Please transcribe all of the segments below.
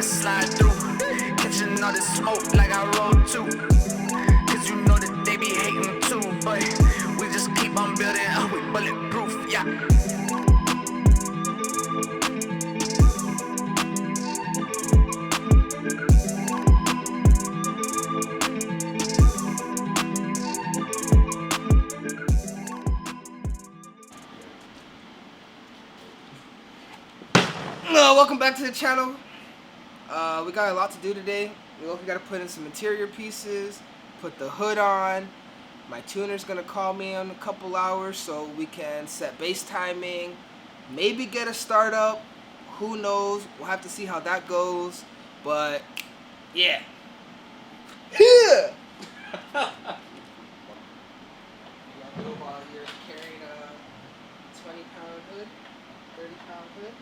slide through. Catching all this smoke like I roll too. Cause you know that they be hating too. But we just keep on building up, we bulletproof, yeah. Welcome back to the channel. We got a lot to do today. We got to put in some interior pieces, put the hood on. My tuner's gonna call me in a couple hours so we can set base timing, maybe get a startup. Who knows? We'll have to see how that goes. But yeah. Yeah. While you're carrying a 20-pound hood, 30-pound hood.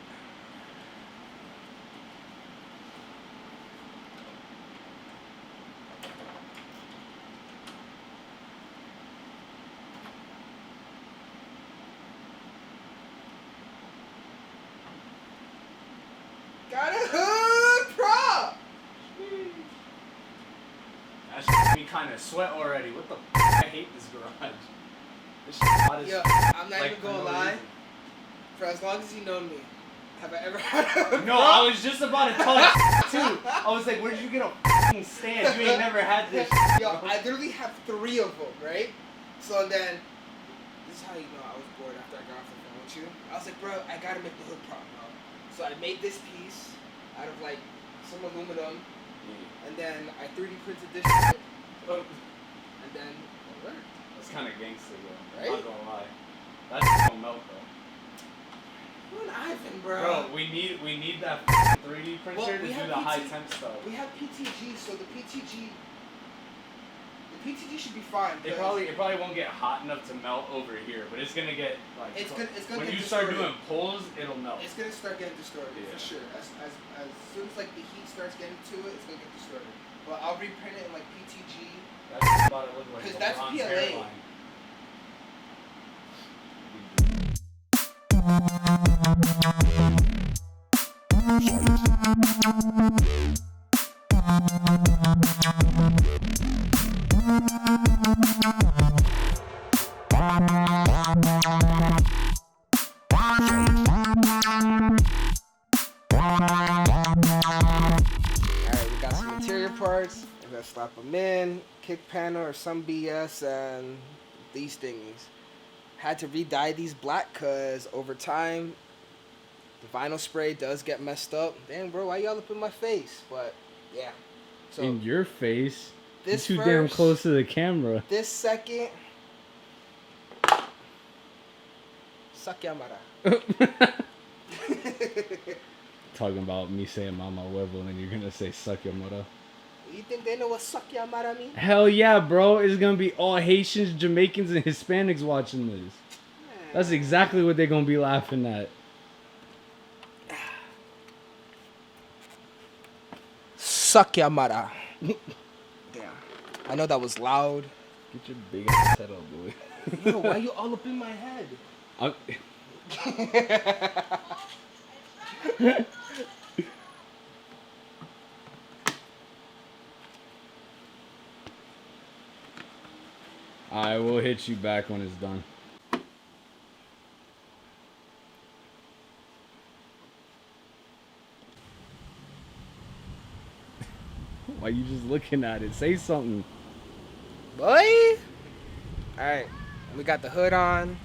Got a hood prop! That shit made me kind of sweat already. What the f? I hate this garage. This shit hot as Yo, I'm not like, even gonna no lie. reason. For as long as you know me, have I ever had a hood No, prop? I was just about to tell you too. I was like, where did you get a f***ing stand? You ain't never had this. Yo, I literally have 3 of them, right? So then, this is how you know I was bored after I got off the phone with you. I was like, bro, I gotta make the hood prop, bro. So I made this piece out of like some aluminum, and then I 3D printed this shit, and then it worked. That's kind of gangster, though. Right? I'm not gonna lie. That's gonna melt, bro. You and Ivan, bro. Bro, we need that f***ing 3D printer Well, to do the high temp stuff. We have PTG, so the PTG should be fine. It probably won't get hot enough to melt over here, but it's gonna get like. It's gonna when get you start distorted. doing pulls, it'll melt. It's gonna start getting distorted Yeah. for sure. As soon as like the heat starts getting to it, it's gonna get distorted. But I'll reprint it in like PTG. That's about to look like 'Cause a that's bronze PLA. hairline. Alright, we got some interior parts. We're gonna slap them in, kick panel or some BS, and these thingies. Had to re-dye these black because over time the vinyl spray does get messed up. Damn, bro, why y'all up in my face? But yeah. So in your face. this You're too damn first, close to the camera. This second. Suck Yamara. Talking about me saying mama huevo and then you're gonna say suck your mother. You think they know what suck Yamara means? Hell yeah, bro. It's gonna be all Haitians, Jamaicans, and Hispanics watching this. That's exactly what they're gonna be laughing at. Suck Yamara. Damn. I know that was loud. Get your big ass head up, boy. Yo, why you all up in my head? I will hit you back when it's done. Why you just looking at it? Say something. Boy. Alright. We got the hood on.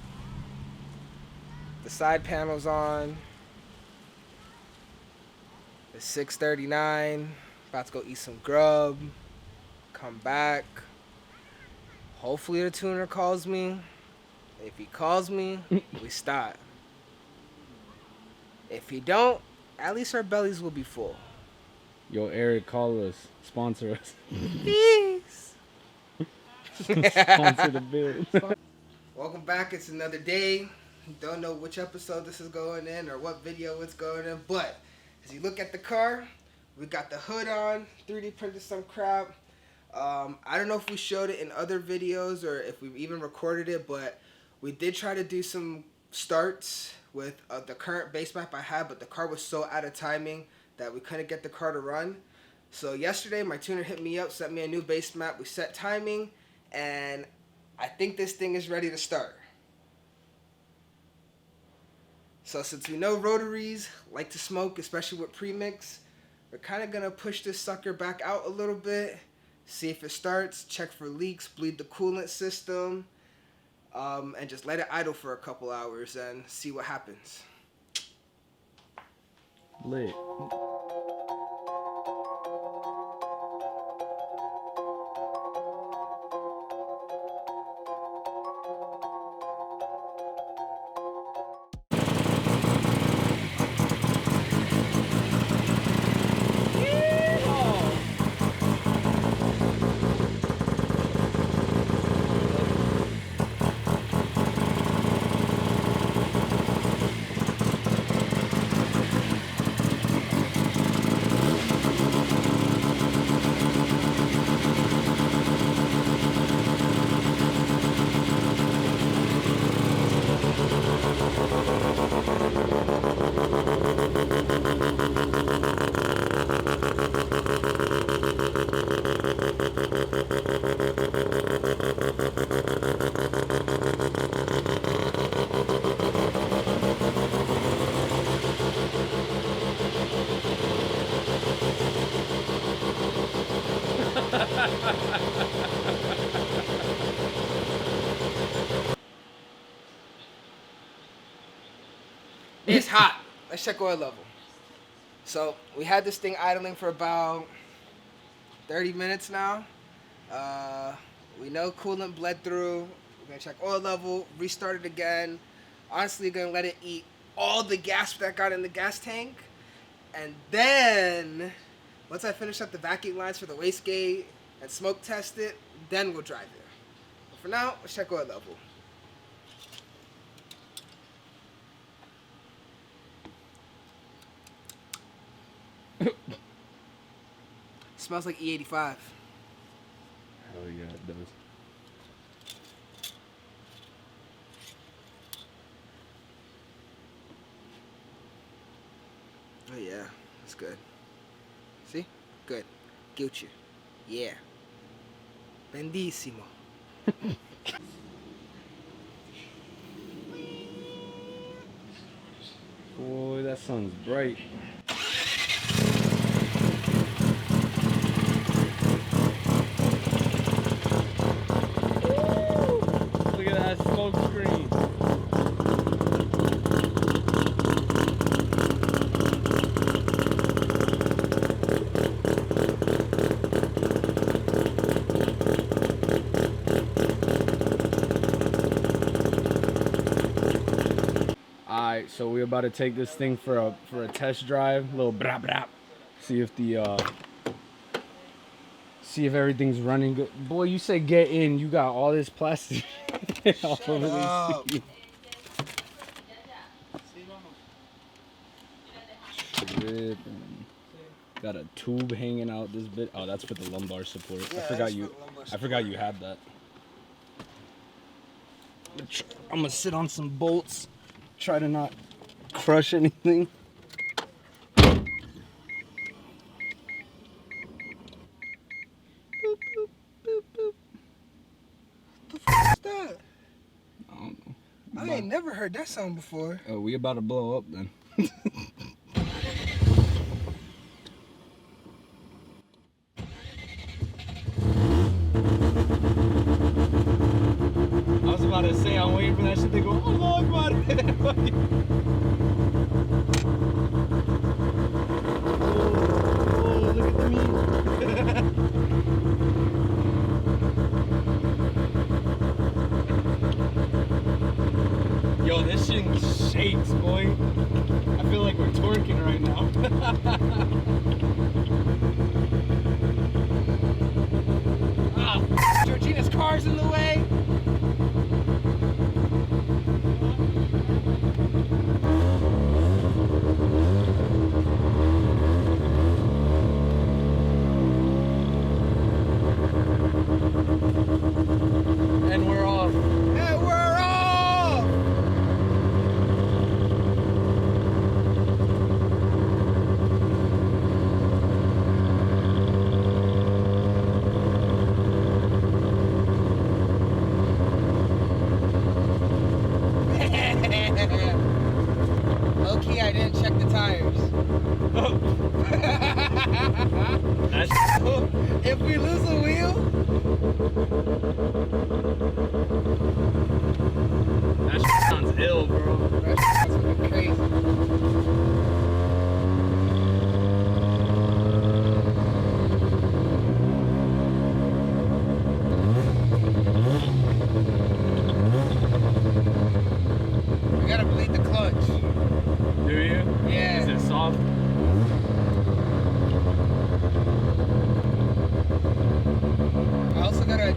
The side panels on. The 639. About to go eat some grub. Come back. Hopefully the tuner calls me. If he calls me, we start. If he don't, at least our bellies will be full. Yo, Eric, call us. Sponsor us. Peace. Sponsor the build. Welcome back. It's another day. Don't know which episode this is going in or what video it's going in, but as you look at the car, we got the hood on, 3D printed some crap. I don't know if we showed it in other videos or if we've even recorded it, but we did try to do some starts with the current base map I had, but the car was so out of timing that we couldn't get the car to run. So yesterday, my tuner hit me up, sent me a new base map. We set timing, and I think this thing is ready to start. So since we know rotaries like to smoke, especially with premix, we're kind of going to push this sucker back out a little bit, see if it starts, check for leaks, bleed the coolant system, and just let it idle for a couple hours and see what happens. Lit. It's hot. Let's check oil level. So we had this thing idling for about 30 minutes now. We know coolant bled through. We're gonna check oil level, restart it again. Honestly, gonna let it eat all the gas that got in the gas tank. And then, once I finish up the vacuum lines for the wastegate and smoke test it, then we'll drive it. But for now, let's check oil level. Smells like E85. Hell yeah, it does. Oh yeah, that's good. See? Good. Gucci. Yeah. Bendissimo. Boy, that sun's bright. Look at that smoke screen. Alright, so we're about to take this thing for a test drive, a little brap brap. See if everything's running good. Boy, you said get in, you got all this plastic all over up. the seat. Tripping. Got a tube hanging out this bit. Oh, that's for the lumbar support. Yeah, I forgot you had that. I'm gonna sit on some bolts. Try to not crush anything. Boop, boop, boop, boop. What the f is that? I don't know. I ain't never heard that sound before. Oh, we about to blow up then. I was about to say, I'm waiting for that shit to go, oh, Lord, oh, look at the meat. Yo, this shit shakes, boy. I feel like we're twerking right now. Ah, Georgina's car's in the way. And we're off. And we're off!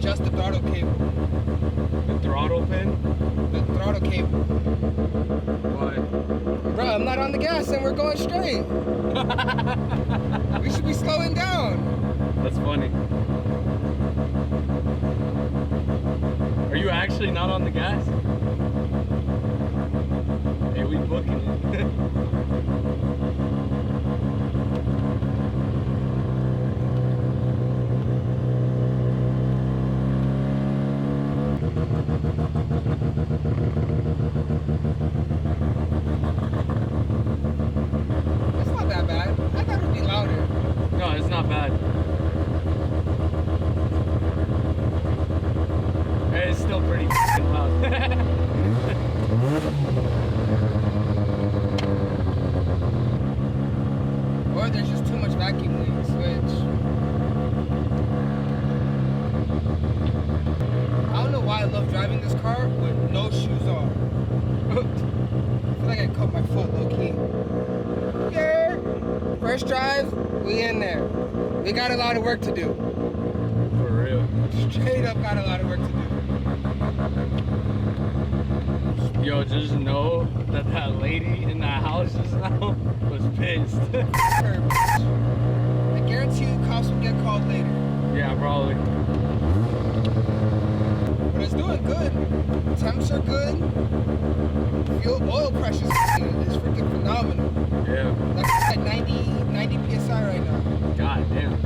adjust the throttle cable. The throttle pin? The throttle cable. Why? Bro, I'm not on the gas and we're going straight. We should be slowing down. That's funny. Are you actually not on the gas? Hey, we booking it. It's not that bad. I thought it would be louder. No, it's not bad. It's still pretty loud. Or there's just too much vacuum when you switch. I don't know why I love driving this car with no shoes on. I feel like I cut my foot low key. Yeah. First drive, we in there. We got a lot of work to do. For real. Straight up got a lot of work to do. Yo, just know that that lady in that house just now was pissed. I guarantee you cops will get called later. Yeah, probably. But it's doing good. Temps are good. Fuel oil pressure is freaking phenomenal. Yeah. Like at 90 PSI right now. God damn.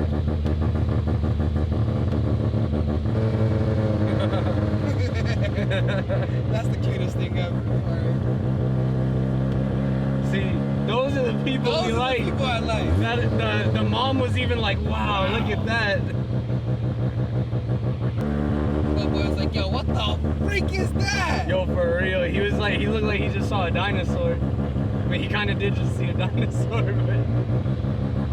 That's the cutest thing ever. See, those are the people Those we are like. the people I like. The mom was even like, wow, look at that. My boy was like, yo, what the freak is that? Yo, for real, he was like, he looked like he just saw a dinosaur. But he kind of did just see a dinosaur, but...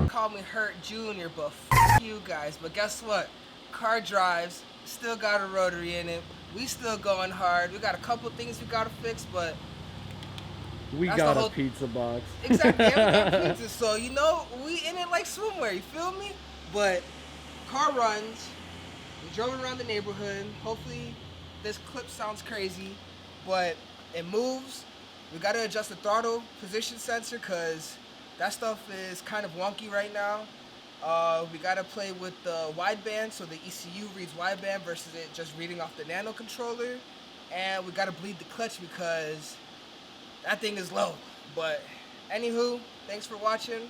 Call me Hurt Junior, but you guys. But guess what? Car drives, still got a rotary in it. We still going hard. We got a couple things we gotta fix, but We that's got the a whole- pizza box. exactly, yeah, we got pizza. So you know, we in it like swimwear. You feel me? But car runs. We drove around the neighborhood. Hopefully, this clip sounds crazy, but it moves. We gotta adjust the throttle position sensor because that stuff is kind of wonky right now. We gotta play with the wideband, so the ECU reads wideband versus it just reading off the nano controller. And we gotta bleed the clutch because that thing is low. But anywho, thanks for watching.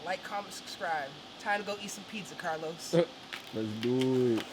Like, comment, subscribe. Time to go eat some pizza, Carlos. Let's do it.